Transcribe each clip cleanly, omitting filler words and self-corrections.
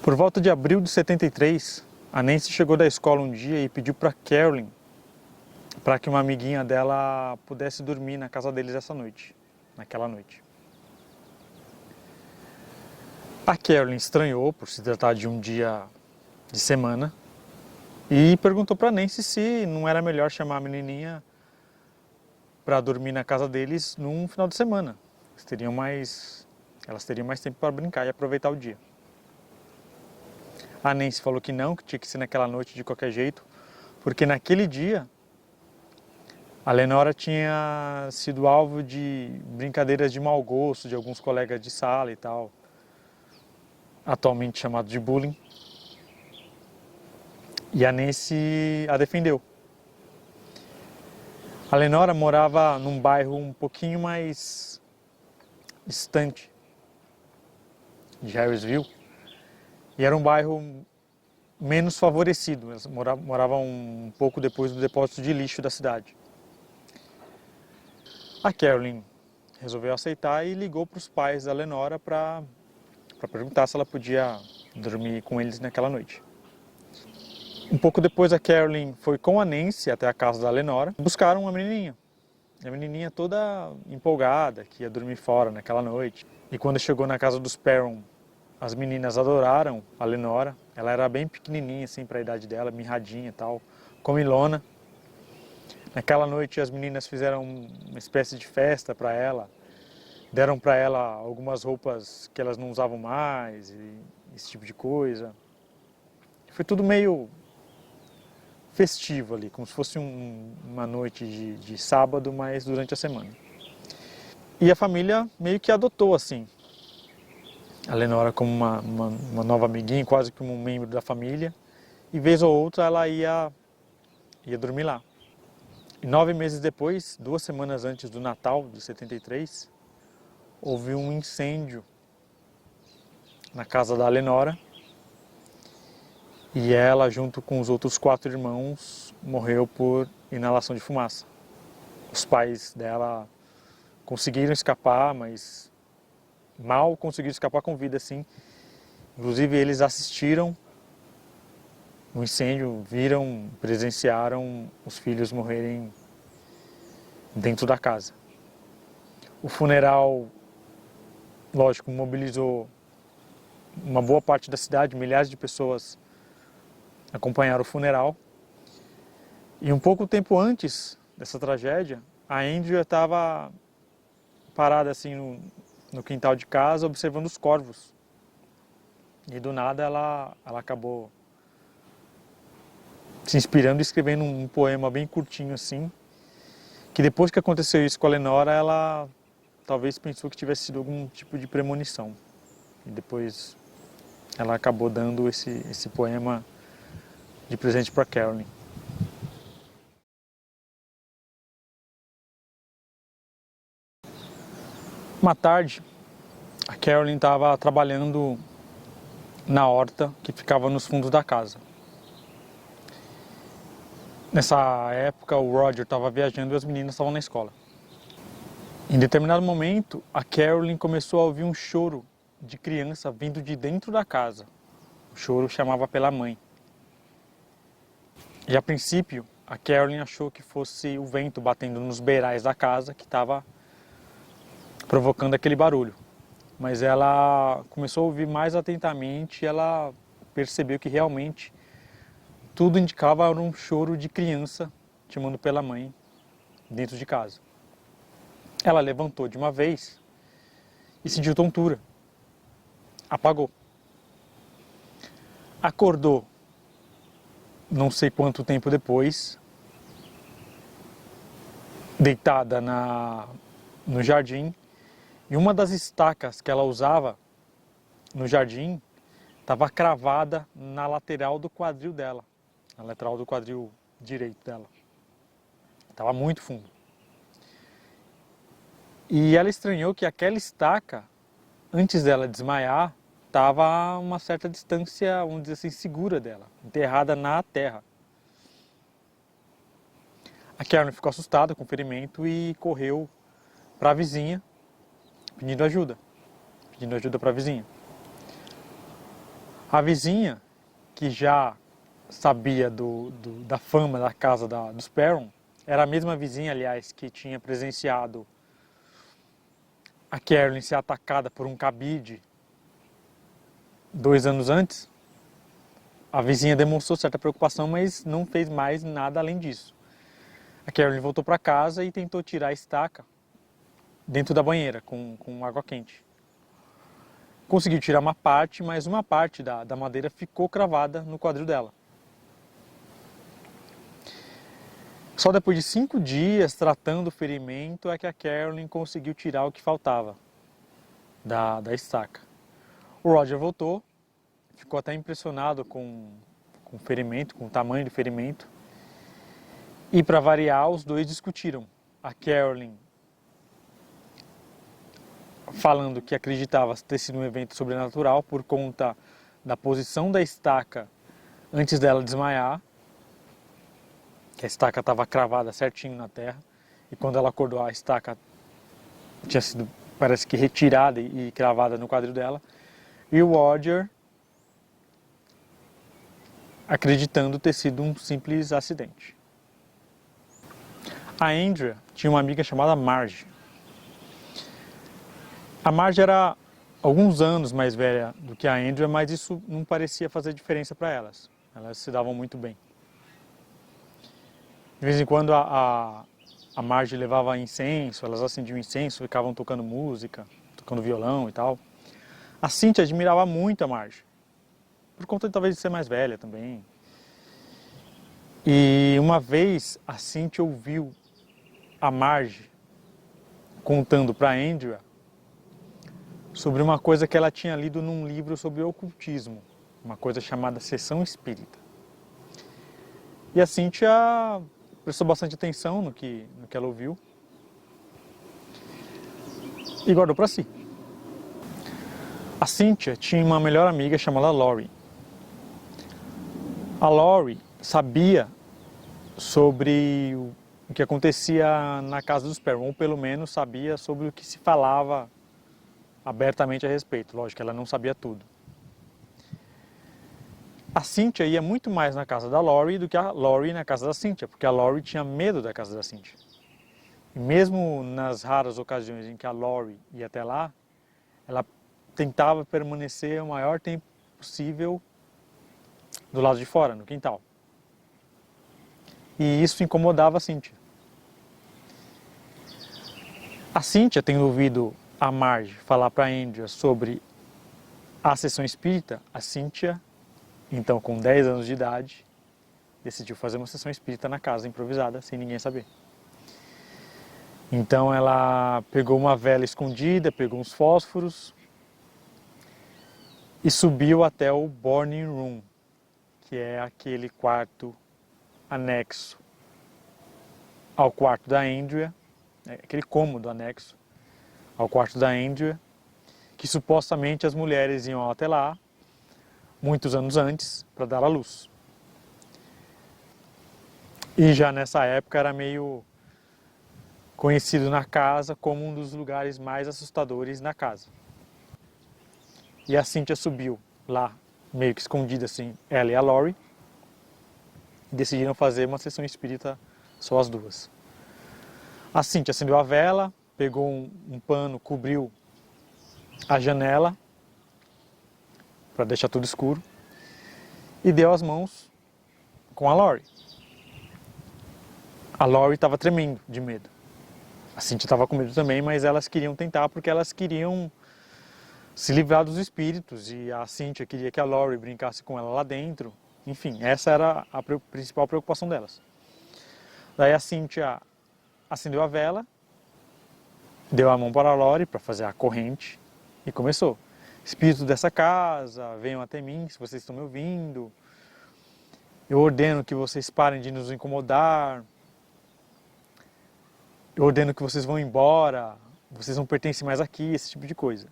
Por volta de abril de 73, a Nancy chegou da escola um dia e pediu para Carolyn para que uma amiguinha dela pudesse dormir na casa deles naquela noite. A Carolyn estranhou por se tratar de um dia de semana e perguntou para Nancy se não era melhor chamar a menininha para dormir na casa deles num final de semana. Elas teriam mais tempo para brincar e aproveitar o dia. A Nancy falou que não, que tinha que ser naquela noite de qualquer jeito, porque naquele dia a Lenora tinha sido alvo de brincadeiras de mau gosto de alguns colegas de sala e tal, atualmente chamado de bullying. E a Nancy a defendeu. A Lenora morava num bairro um pouquinho mais distante de Harrisville e era um bairro menos favorecido. Elas moravam um pouco depois do depósito de lixo da cidade. A Carolyn resolveu aceitar e ligou para os pais da Lenora para perguntar se ela podia dormir com eles naquela noite. Um pouco depois, a Carolyn foi com a Nancy até a casa da Lenora. Buscaram uma menininha. A menininha toda empolgada, que ia dormir fora naquela noite. E quando chegou na casa dos Perron, as meninas adoraram a Lenora. Ela era bem pequenininha, assim, para a idade dela, mirradinha e tal, comilona. Naquela noite, as meninas fizeram uma espécie de festa para ela. Deram para ela algumas roupas que elas não usavam mais, e esse tipo de coisa. Foi tudo meio festivo ali, como se fosse uma noite de sábado, mas durante a semana. E a família meio que adotou assim a Lenora como uma nova amiguinha, quase como um membro da família, e vez ou outra ela ia dormir lá. E 9 meses depois, 2 semanas antes do Natal de 73, houve um incêndio na casa da Lenora e ela, junto com os outros 4 irmãos, morreu por inalação de fumaça. Os pais dela conseguiram escapar, mas mal conseguiram escapar com vida, assim. Inclusive, eles assistiram o incêndio, viram, presenciaram os filhos morrerem dentro da casa. O funeral, lógico, mobilizou uma boa parte da cidade, milhares de pessoas acompanharam o funeral. E um pouco tempo antes dessa tragédia, a Andrea estava parada assim no quintal de casa, observando os corvos. E do nada ela acabou se inspirando e escrevendo um poema bem curtinho assim, que depois que aconteceu isso com a Lenora, ela talvez pensou que tivesse sido algum tipo de premonição. E depois ela acabou dando esse poema de presente para Carolyn. Uma tarde, a Carolyn estava trabalhando na horta que ficava nos fundos da casa. Nessa época, o Roger estava viajando e as meninas estavam na escola. Em determinado momento, a Carolyn começou a ouvir um choro de criança vindo de dentro da casa. O choro chamava pela mãe. E a princípio, a Carolyn achou que fosse o vento batendo nos beirais da casa que estava provocando aquele barulho. Mas ela começou a ouvir mais atentamente e ela percebeu que realmente tudo indicava um choro de criança chamando pela mãe dentro de casa. Ela levantou de uma vez e sentiu tontura. Apagou. Acordou não sei quanto tempo depois, deitada no jardim, e uma das estacas que ela usava no jardim estava cravada na lateral do quadril dela, na lateral do quadril direito dela. Estava muito fundo. E ela estranhou que aquela estaca, antes dela desmaiar, estava a uma certa distância, vamos dizer assim, segura dela, enterrada na terra. A Carolyn ficou assustada com o ferimento e correu para a vizinha, pedindo ajuda para a vizinha. A vizinha, que já sabia da fama da casa dos Perron, era a mesma vizinha, aliás, que tinha presenciado a Carolyn ser atacada por um cabide 2 anos antes. A vizinha demonstrou certa preocupação, mas não fez mais nada além disso. A Carolyn voltou para casa e tentou tirar a estaca dentro da banheira com água quente. Conseguiu tirar uma parte, mas uma parte da madeira ficou cravada no quadril dela. Só depois de 5 dias tratando o ferimento é que a Carolyn conseguiu tirar o que faltava da estaca. O Roger voltou, ficou até impressionado com o ferimento, com o tamanho do ferimento. E para variar, os dois discutiram. A Carolyn falando que acreditava ter sido um evento sobrenatural por conta da posição da estaca antes dela desmaiar, que a estaca estava cravada certinho na terra, e quando ela acordou a estaca tinha sido, parece que, retirada e cravada no quadril dela, e o Roger acreditando ter sido um simples acidente. A Andrea tinha uma amiga chamada Marge. A Marge era alguns anos mais velha do que a Andrea, mas isso não parecia fazer diferença para elas. Elas se davam muito bem. De vez em quando a Marge levava incenso, elas acendiam incenso, ficavam tocando música, tocando violão e tal. A Cynthia admirava muito a Marge, por conta de talvez de ser mais velha também. E uma vez a Cynthia ouviu a Marge contando para a Andrea sobre uma coisa que ela tinha lido num livro sobre ocultismo, uma coisa chamada Sessão Espírita. E a Cynthia prestou bastante atenção no que ela ouviu e guardou para si. A Cynthia tinha uma melhor amiga chamada Lori. A Lori sabia sobre o que acontecia na casa dos Perron, ou pelo menos sabia sobre o que se falava abertamente a respeito. Lógico que ela não sabia tudo. A Cynthia ia muito mais na casa da Lori do que a Lori na casa da Cynthia, porque a Lori tinha medo da casa da Cynthia. E mesmo nas raras ocasiões em que a Lori ia até lá, ela tentava permanecer o maior tempo possível do lado de fora, no quintal. E isso incomodava a Cynthia. A Cynthia, tendo ouvido a Marge falar para a Andrea sobre a sessão espírita, a Cynthia, então com 10 anos de idade, decidiu fazer uma sessão espírita na casa, improvisada, sem ninguém saber. Então ela pegou uma vela escondida, pegou uns fósforos e subiu até o Boarding Room, que é aquele quarto anexo ao quarto da Andrea, aquele cômodo anexo ao quarto da Andrea, que supostamente as mulheres iam até lá muitos anos antes para dar à luz. E já nessa época era meio conhecido na casa como um dos lugares mais assustadores na casa. E a Cynthia subiu lá, meio que escondida assim, ela e a Lori, e decidiram fazer uma sessão espírita só as duas. A Cynthia acendeu a vela, pegou um pano, cobriu a janela para deixar tudo escuro e deu as mãos com a Lori. A Lori estava tremendo de medo. A Cynthia estava com medo também, mas elas queriam tentar porque elas queriam se livrar dos espíritos e a Cynthia queria que a Lori brincasse com ela lá dentro. Enfim, essa era a principal preocupação delas. Daí a Cynthia acendeu a vela, deu a mão para a Lori para fazer a corrente e começou. Espíritos dessa casa, venham até mim se vocês estão me ouvindo. Eu ordeno que vocês parem de nos incomodar. Eu ordeno que vocês vão embora. vocês não pertencem mais aqui, esse tipo de coisa.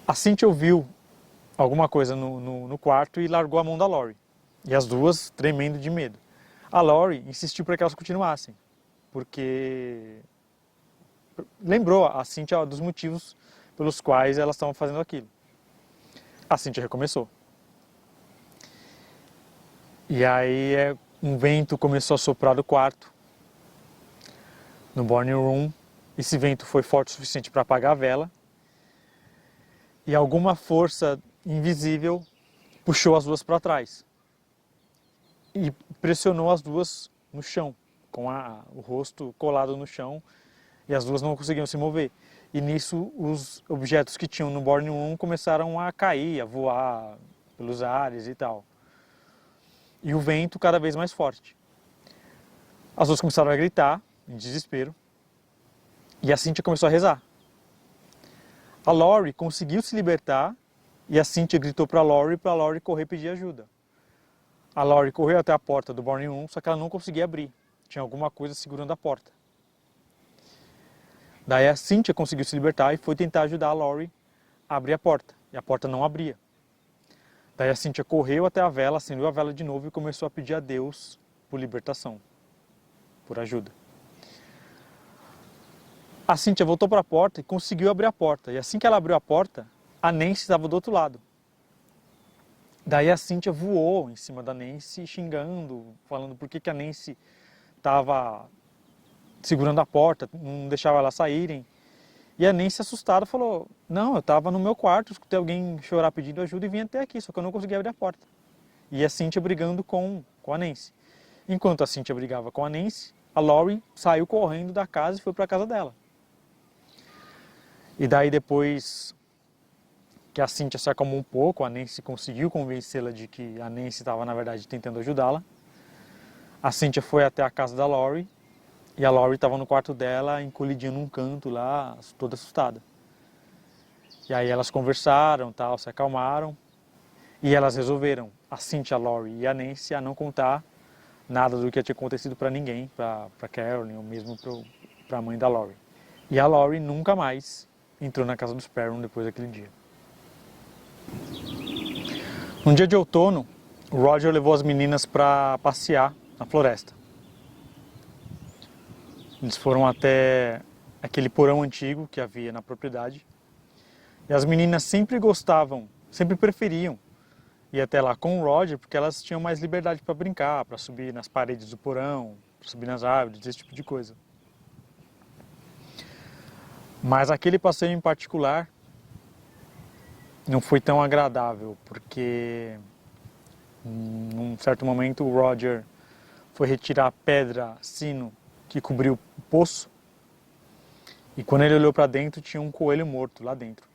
A Cynthia ouviu alguma coisa no quarto e largou a mão da Lori. E as duas tremendo de medo. A Lori insistiu para que elas continuassem, porque lembrou a Cynthia dos motivos pelos quais elas estavam fazendo aquilo. A Cynthia recomeçou. E aí um vento começou a soprar do quarto, no boarding room. Esse vento foi forte o suficiente para apagar a vela. E alguma força invisível puxou as duas para trás. E pressionou as duas no chão, com o rosto colado no chão, e as duas não conseguiam se mover. E nisso os objetos que tinham no boarding room começaram a cair, a voar pelos ares e tal. E o vento cada vez mais forte. As duas começaram a gritar, em desespero, e a Cynthia começou a rezar. A Lori conseguiu se libertar, e a Cynthia gritou para a Lori correr e pedir ajuda. A Lori correu até a porta do boarding room, só que ela não conseguia abrir. Tinha alguma coisa segurando a porta. Daí a Cynthia conseguiu se libertar e foi tentar ajudar a Lori a abrir a porta. E a porta não abria. Daí a Cynthia correu até a vela, acendeu a vela de novo e começou a pedir a Deus por libertação, por ajuda. A Cynthia voltou para a porta e conseguiu abrir a porta. E assim que ela abriu a porta, a Nancy estava do outro lado. Daí a Cynthia voou em cima da Nancy, xingando, falando por que a Nancy estava segurando a porta, não deixava elas saírem. E a Nancy, assustada, falou: não, eu estava no meu quarto, escutei alguém chorar pedindo ajuda e vim até aqui, só que eu não consegui abrir a porta. E a Cynthia brigando com a Nancy. Enquanto a Cynthia brigava com a Nancy, a Lori saiu correndo da casa e foi para a casa dela. E daí depois que a Cynthia se acalmou um pouco, a Nancy conseguiu convencê-la de que a Nancy estava, na verdade, tentando ajudá-la. A Cynthia foi até a casa da Lori e a Lori estava no quarto dela, encolhidinha num canto lá, toda assustada. E aí elas conversaram, tal, se acalmaram e elas resolveram, a Cynthia, a Lori e a Nancy, a não contar nada do que tinha acontecido para ninguém, para Carolyn ou mesmo para a mãe da Lori. E a Lori nunca mais entrou na casa dos Perron depois daquele dia. Num dia de outono, o Roger levou as meninas para passear na floresta. Eles foram até aquele porão antigo que havia na propriedade. E as meninas sempre gostavam, sempre preferiam ir até lá com o Roger, porque elas tinham mais liberdade para brincar, para subir nas paredes do porão, para subir nas árvores, esse tipo de coisa. Mas aquele passeio em particular não foi tão agradável, porque num certo momento o Roger foi retirar a pedra sino que cobriu o poço, e quando ele olhou para dentro tinha um coelho morto lá dentro.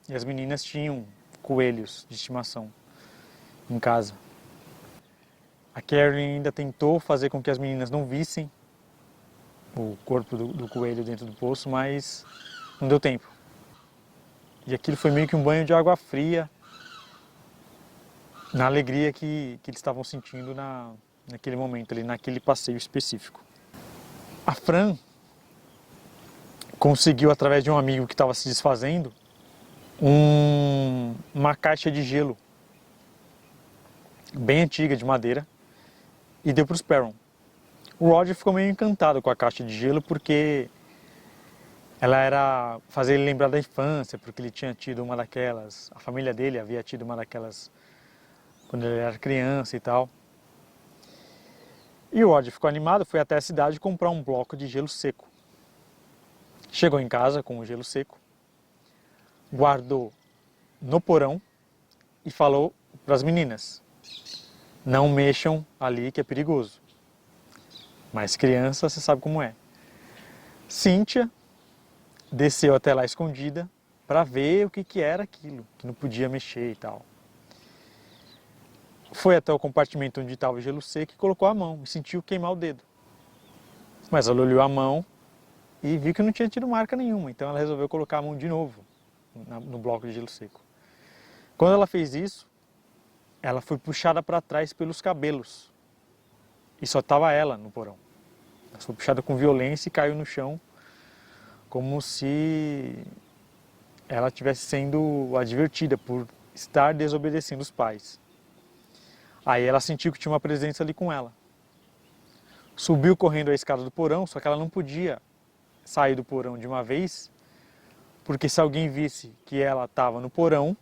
E as meninas tinham coelhos de estimação em casa. A Carolyn ainda tentou fazer com que as meninas não vissem o corpo do coelho dentro do poço, mas não deu tempo. E aquilo foi meio que um banho de água fria na alegria que eles estavam sentindo naquele momento, ali, naquele passeio específico. A Fran conseguiu, através de um amigo que estava se desfazendo, uma caixa de gelo bem antiga, de madeira, e deu para os Perron. O Roger ficou meio encantado com a caixa de gelo porque ela fazia ele lembrar da infância, porque ele tinha tido uma daquelas, a família dele havia tido uma daquelas quando ele era criança e tal. E o Roger ficou animado, foi até a cidade comprar um bloco de gelo seco. Chegou em casa com o gelo seco, guardou no porão e falou para as meninas: não mexam ali que é perigoso. Mas criança, você sabe como é. Cynthia desceu até lá escondida para ver o que era aquilo, que não podia mexer e tal. Foi até o compartimento onde estava o gelo seco e colocou a mão e sentiu queimar o dedo. Mas ela olhou a mão e viu que não tinha tido marca nenhuma, então ela resolveu colocar a mão de novo no bloco de gelo seco. Quando ela fez isso, ela foi puxada para trás pelos cabelos e só estava ela no porão. Ela foi puxada com violência e caiu no chão, como se ela estivesse sendo advertida por estar desobedecendo os pais. Aí ela sentiu que tinha uma presença ali com ela. Subiu correndo a escada do porão, só que ela não podia sair do porão de uma vez, porque se alguém visse que ela estava no porão,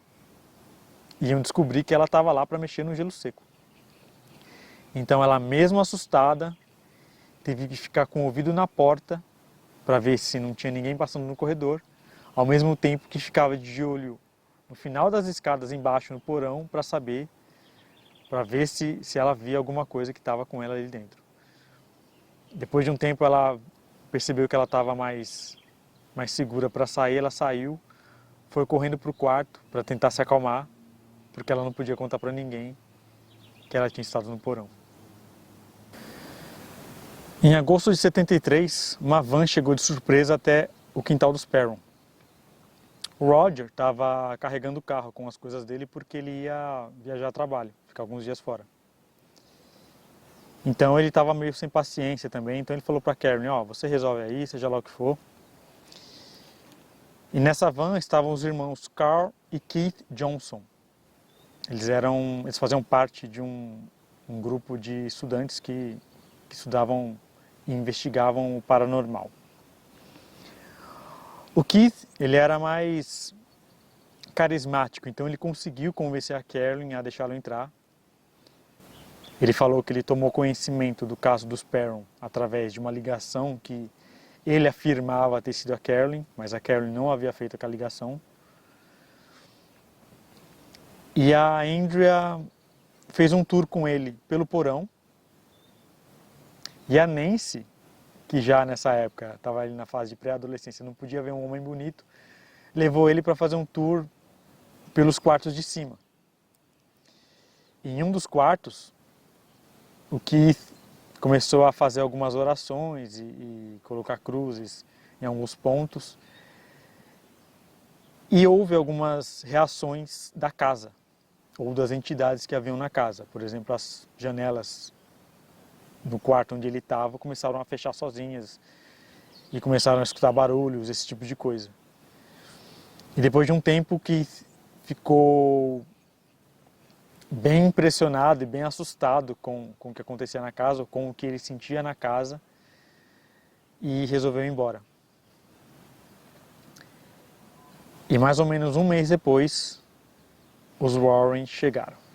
iam descobrir que ela estava lá para mexer no gelo seco. Então ela, mesmo assustada, teve que ficar com o ouvido na porta para ver se não tinha ninguém passando no corredor, ao mesmo tempo que ficava de olho no final das escadas embaixo no porão para ver se ela via alguma coisa que estava com ela ali dentro. Depois de um tempo ela percebeu que ela estava mais segura para sair, ela saiu, foi correndo para o quarto para tentar se acalmar, porque ela não podia contar para ninguém que ela tinha estado no porão. Em agosto de 73, uma van chegou de surpresa até o quintal dos Perron. O Roger estava carregando o carro com as coisas dele porque ele ia viajar a trabalho, ficar alguns dias fora. Então ele estava meio sem paciência também, então ele falou para Karen, ó, você resolve aí, seja lá o que for. E nessa van estavam os irmãos Carl e Keith Johnson. Eles faziam parte de um grupo de estudantes que estudavam e investigavam o paranormal. O Keith, ele era mais carismático, então ele conseguiu convencer a Carolyn a deixá-lo entrar. Ele falou que ele tomou conhecimento do caso dos Perron através de uma ligação que ele afirmava ter sido a Carolyn, mas a Carolyn não havia feito aquela ligação. E a Andrea fez um tour com ele pelo porão. E a Nancy, que já nessa época estava ali na fase de pré-adolescência, não podia ver um homem bonito, levou ele para fazer um tour pelos quartos de cima. E em um dos quartos, o Keith começou a fazer algumas orações e colocar cruzes em alguns pontos. E houve algumas reações da casa, ou das entidades que haviam na casa. Por exemplo, as janelas no quarto onde ele estava começaram a fechar sozinhas e começaram a escutar barulhos, esse tipo de coisa. E depois de um tempo que ficou bem impressionado e bem assustado com o que acontecia na casa, ou com o que ele sentia na casa, e resolveu ir embora. E mais ou menos um mês depois, os Warren chegaram.